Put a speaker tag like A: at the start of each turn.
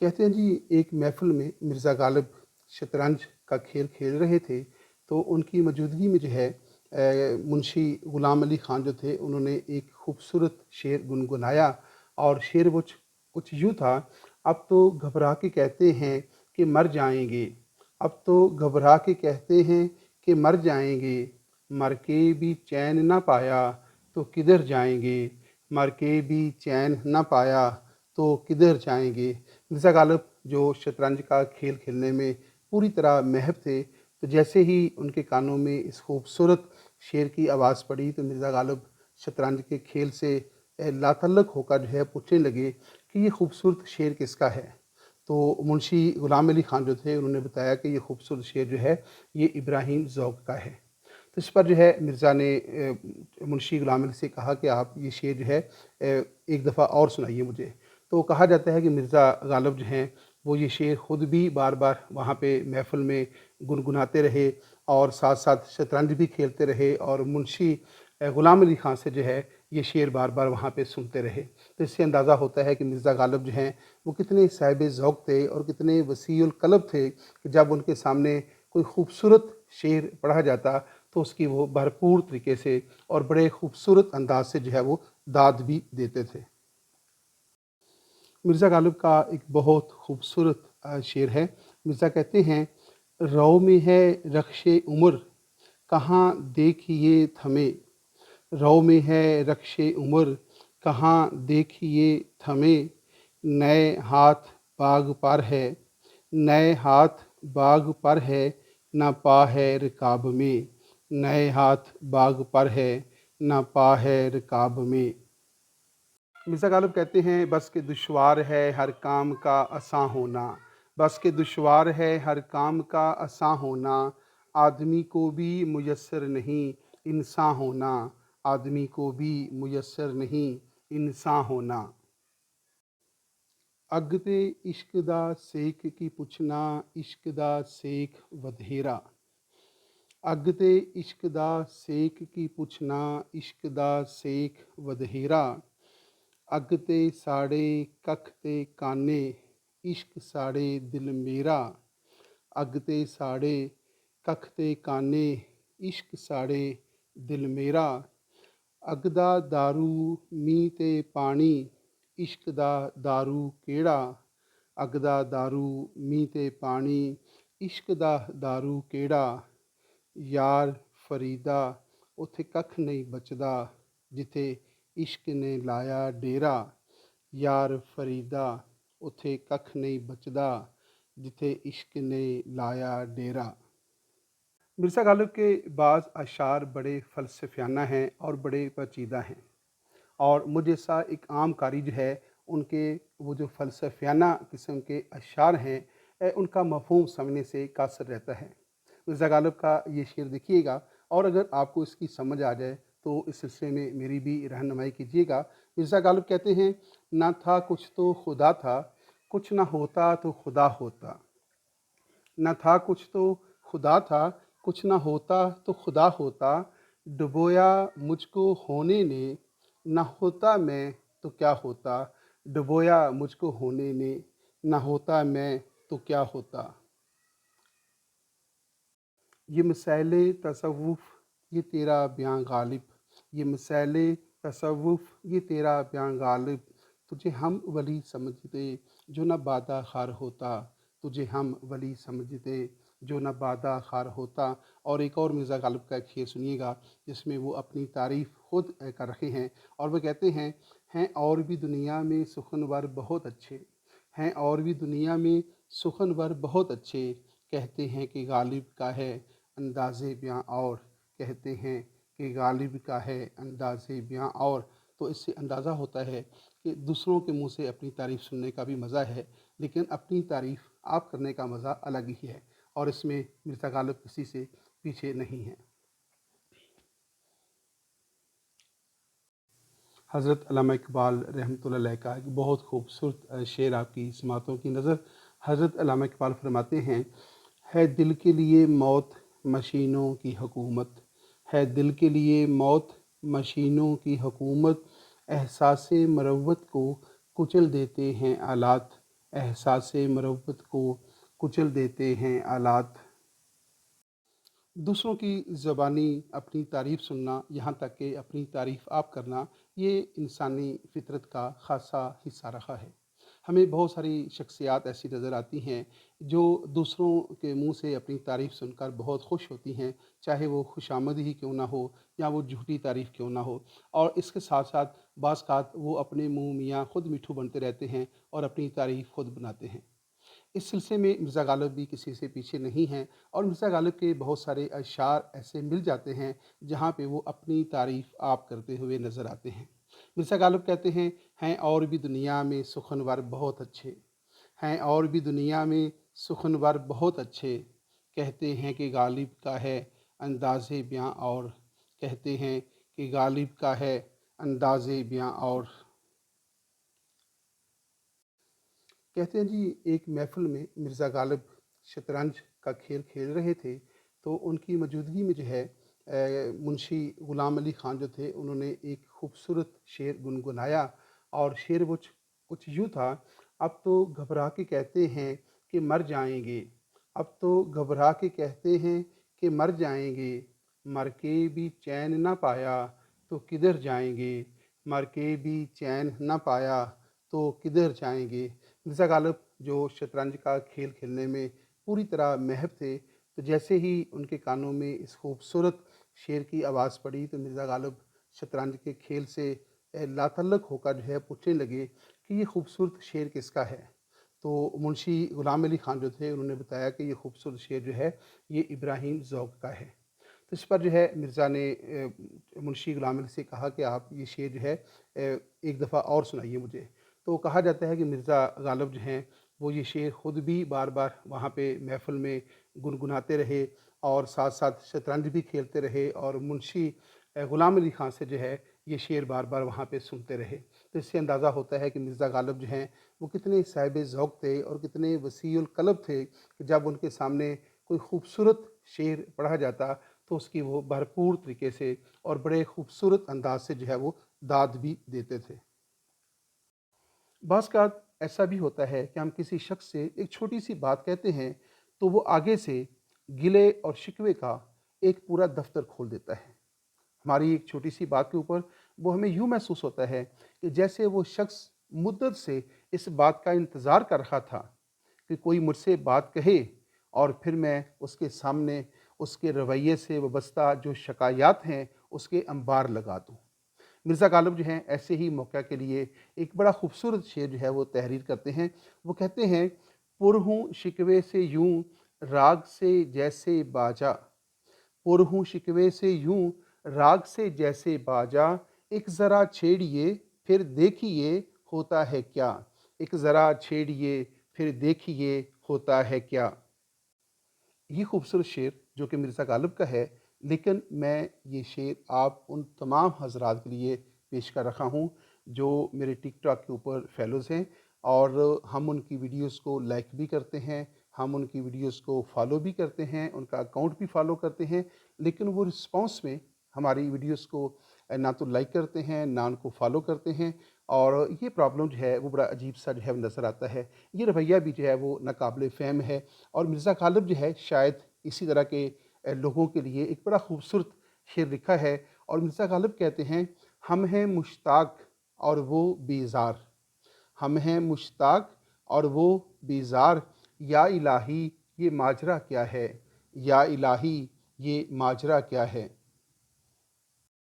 A: کہتے ہیں جی ایک محفل میں مرزا غالب شطرنج کا کھیل کھیل رہے تھے، تو ان کی موجودگی میں جو ہے منشی غلام علی خان جو تھے انہوں نے ایک خوبصورت شعر گنگنایا، اور شعر وہ کچھ یوں تھا: اب تو گھبرا کے کہتے ہیں کہ مر جائیں گے، اب تو گھبرا کے کہتے ہیں کہ مر جائیں گے، مر کے بھی چین نہ پایا تو کدھر جائیں گے، مر کے بھی چین نہ پایا تو کدھر جائیں گے۔ مرزا غالب جو شطرنج کا کھیل کھیلنے میں پوری طرح محب تھے، تو جیسے ہی ان کے کانوں میں اس خوبصورت شعر کی آواز پڑی تو مرزا غالب شطرنج کے کھیل سے لاتعلق ہو کر جو ہے پوچھنے لگے کہ یہ خوبصورت شعر کس کا ہے؟ تو منشی غلام علی خان جو تھے انہوں نے بتایا کہ یہ خوبصورت شعر جو ہے یہ ابراہیم ذوق کا ہے۔ تو اس پر جو ہے مرزا نے منشی غلام علی سے کہا کہ آپ یہ شعر جو ہے ایک دفعہ اور سنائیے مجھے۔ تو کہا جاتا ہے کہ مرزا غالب جو ہیں وہ یہ شعر خود بھی بار بار وہاں پہ محفل میں گنگناتے رہے، اور ساتھ ساتھ شطرنج بھی کھیلتے رہے، اور منشی غلام علی خان سے جو ہے یہ شعر بار بار وہاں پہ سنتے رہے۔ تو اس سے اندازہ ہوتا ہے کہ مرزا غالب جو ہیں وہ کتنے صاحب ذوق تھے اور کتنے وسیع القلب تھے کہ جب ان کے سامنے کوئی خوبصورت شعر پڑھا جاتا تو اس کی وہ بھرپور طریقے سے اور بڑے خوبصورت انداز سے جو ہے وہ داد بھی دیتے تھے۔ مرزا غالب کا ایک بہت خوبصورت شعر ہے۔ مرزا کہتے ہیں: رو میں ہے رخش عمر کہاں دیکھیے تھمے، رو میں ہے رخش عمر کہاں دیکھیے تھمے، نئے ہاتھ باغ پر ہے، نئے ہاتھ باغ پر ہے، نہ پا ہے رکاب میں، نئے ہاتھ باغ پر ہے، نہ پا ہے رکاب میں۔ مرزا غالب کہتے ہیں: بس کہ دشوار ہے ہر کام کا آساں ہونا، بس کہ دشوار ہے ہر کام کا آساں ہونا، آدمی کو بھی میسر نہیں انساں ہونا، آدمی کو بھی میسر نہیں انساں ہونا۔ اگ تے عشق دا سیک کی پچھنا، عشق دا سیک ودھیرا، اگ تے عشق دا سیک کی پچھنا، عشق دا سیک ودھیرا، اگ تے ساڑے ککھ تے کانے، عشق ساڑے دل میرا، اگ تے ساڑے ککھ تے کانے، عشق ساڑے دل میرا، اگ دا دارو مینہ تے پانی، عشق دا دارو کیڑا، اگ دا دارو مینہ تے پانی، عشق دا دارو کیڑا، یار فریدا اتھے ککھ نہیں بچدا جتھے عشق نے لایا ڈیرا، یار فریدا اتھے ککھ نہیں بچدا جتھے عشق نے لایا ڈیرا۔ مرزا غالب کے بعض اشعار بڑے فلسفیانہ ہیں اور بڑے پیچیدہ ہیں، اور مجھ جیسا ایک عام قاری جو ہے ان کے وہ جو فلسفیانہ قسم کے اشعار ہیں ان کا مفہوم سمجھنے سے قاصر رہتا ہے۔ مرزا غالب کا یہ شعر دیکھیے گا، اور اگر آپ کو اس کی سمجھ آ جائے تو اس سلسلے میں میری بھی رہنمائی کیجیے گا۔ مرزا غالب کہتے ہیں: نہ تھا کچھ تو خدا تھا، کچھ نہ ہوتا تو خدا ہوتا، نہ تھا کچھ تو خدا تھا، کچھ نہ ہوتا تو خدا ہوتا، ڈبویا مجھ کو ہونے نے، نہ ہوتا میں تو کیا ہوتا، ڈبویا مجھ کو ہونے نے، نہ ہوتا میں تو کیا ہوتا۔ یہ مسائل تصوف یہ تیرا بیاں غالب، یہ مسائل تصوف یہ تیرا بیاں غالب، تجھے ہم ولی سمجھتے جو نہ بادہ خار ہوتا، تجھے ہم ولی سمجھتے جو نہ بادہ خار ہوتا۔ اور ایک اور مرزا غالب کا ایک شعر سنیے گا جس میں وہ اپنی تعریف خود کر رہے ہیں، اور وہ کہتے ہیں: ہیں اور بھی دنیا میں سخنور بہت اچھے، ہیں اور بھی دنیا میں سخنور بہت اچھے، کہتے ہیں کہ غالب کا ہے انداز بیاں اور، کہتے ہیں کہ غالب کا ہے انداز بیاں اور۔ تو اس سے اندازہ ہوتا ہے کہ دوسروں کے منہ سے اپنی تعریف سننے کا بھی مزہ ہے، لیکن اپنی تعریف آپ کرنے کا مزہ الگ ہی ہے، اور اس میں مرزا غالب کسی سے پیچھے نہیں ہیں۔ حضرت علامہ اقبال رحمۃ اللہ علیہ کا ایک بہت خوبصورت شعر آپ کی سماعتوں کی نظر۔ حضرت علامہ اقبال فرماتے ہیں: ہے دل کے لیے موت مشینوں کی حکومت، ہے دل کے لیے موت مشینوں کی حکومت، احساس مروت کو کچل دیتے ہیں آلات، एहसास मरवत को कुचल देते हैं आलात। दूसरों की ज़बानी अपनी तारीफ़ सुनना, यहाँ तक कि अपनी तारीफ़ आप करना, ये इंसानी फ़ितरत का ख़ासा हिस्सा रहा है। हमें बहुत सारी शख्सियात ऐसी नज़र आती हैं जो दूसरों के मुंह से अपनी तारीफ़ सुनकर बहुत खुश होती हैं, चाहे वो खुशामद ही क्यों ना हो या वो झूठी तारीफ़ क्यों ना हो। और इसके साथ साथ बाज़ वो अपने मुँह मियाँ खुद मिट्ठू बनते रहते हैं और अपनी तारीफ़ खुद बनाते हैं। इस सिलसिले में मिर्ज़ा गालिब भी किसी से पीछे नहीं हैं और मिर्ज़ा गालिब के बहुत सारे अशआर ऐसे मिल जाते हैं जहाँ पे वो अपनी तारीफ़ आप करते हुए नज़र आते हैं। मिर्ज़ा गालिब कहते हैं और भी दुनिया में सुखनवर बहुत अच्छे, हैं और भी दुनिया में सुखनवर बहुत अच्छे, कहते हैं कि गालिब का है अंदाज़े बयां और, कहते हैं कि गालिब का है अंदाज़े बयां और। कहते हैं जी, एक महफ़िल में मिर्ज़ा गालिब शतरंज का खेल खेल रहे थे, तो उनकी मौजूदगी में जो है मुंशी ग़ुलाम अली ख़ान जो थे, उन्होंने एक खूबसूरत शेर गुनगुनाया और शेर वो कुछ यूँ था, अब तो घबरा के कहते हैं कि मर जाएँगे, अब तो घबरा के कहते हैं कि मर जाएँगे, मर के भी चैन ना पाया तो किधर जाएँगे, मर के भी चैन ना पाया तो किधर जाएँगे। मिर्ज़ा गालिब जो शतरंज का खेल खेलने में पूरी तरह माहिर थे, तो जैसे ही उनके कानों में इस खूबसूरत शेर की आवाज़ पड़ी तो मिर्ज़ा गालिब शतरंज के खेल से लातल्लुक़ होकर जो है पूछने लगे कि ये खूबसूरत शेर किसका है? तो मुंशी ग़ुलाम अली ख़ान जो थे, उन्होंने बताया कि ये खूबसूरत शेर जो है ये इब्राहिम ज़ौक़ का है। तो इस पर जो है मिर्ज़ा ने मुंशी ग़ुलाम अली से कहा कि आप ये शेर जो है एक दफ़ा और सुनाइए मुझे। तो कहा जाता है कि मिर्ज़ा गालिब जो हैं वो ये शेर ख़ुद भी बार-बार वहाँ पे महफ़िल में गुनगुनाते रहे और साथ-साथ शतरंज भी खेलते रहे और मुंशी ग़ुलाम अली ख़ान से जो है ये शेर बार-बार वहाँ पे सुनते रहे। तो इससे अंदाज़ा होता है कि मिर्ज़ा गालिब जो हैं वो कितने साहिब ज़ौक़ थे और कितने वसीउल क़ल्ब थे कि जब उनके सामने कोई खूबसूरत शेर पढ़ा जाता तो उसकी वो भरपूर तरीके से और बड़े खूबसूरत अंदाज़ से जो है वो दाद भी देते थे। बाज़ ऐसा भी होता है कि हम किसी शख्स से एक छोटी-सी बात कहते हैं, तो वो आगे से गिले और शिकवे का एक पूरा दफ़्तर खोल देता है। हमारी एक छोटी-सी बात के ऊपर वो हमें यूँ महसूस होता है कि जैसे वो शख्स मुद्दत से इस बात का इंतज़ार कर रहा था कि कोई मुझसे बात कहे और फिर मैं उसके सामने उसके रवैये से वाबस्ता जो शिकायत हैं, उसके अंबार लगा दूँ। मिर्ज़ा गालिब जो हैं ऐसे ही मौक़े के लिए एक बड़ा खूबसूरत शेर जो है वो तहरीर करते हैं। वो कहते हैं, पुर हूँ शिकवे से यूँ राग से जैसे बाजा, पुर हूँ शिकवे से यूँ राग से जैसे बाजा, एक ज़रा छेड़िए फिर देखिए होता है क्या, एक ज़रा छेड़िए फिर देखिए होता है क्या। ये खूबसूरत शेर जो कि मिर्ज़ा गालिब का है, लेकिन मैं ये शेर आप उन तमाम हज़रात के लिए पेश कर रहा हूँ जो मेरे टिकटॉक के ऊपर फ़ॉलोज़ हैं और हम उनकी वीडियोज़ को लाइक भी करते हैं, हम उनकी वीडियोज़ को फ़ॉलो भी करते हैं, उनका अकाउंट भी फ़ॉलो करते हैं, लेकिन वो रिस्पॉन्स में हमारी वीडियोज़ को ना तो लाइक करते हैं, ना उनको फ़ॉलो करते हैं और ये प्रॉब्लम जो है वो बड़ा अजीब-सा जो है नज़र आता है। ये रवैया भी जो है वो नाक़ाबिल फ़हम है और मिर्ज़ा गालिब जो है शायद इसी तरह के लोगों के लिए एक बड़ा खूबसूरत शेर लिखा है और मिर्ज़ा गालिब कहते हैं, हम हैं मुश्ताक और वो बेज़ार, हम हैं मुश्ताक और वो बेज़ार, या इलाही ये माजरा क्या है, या इलाही ये माजरा क्या है।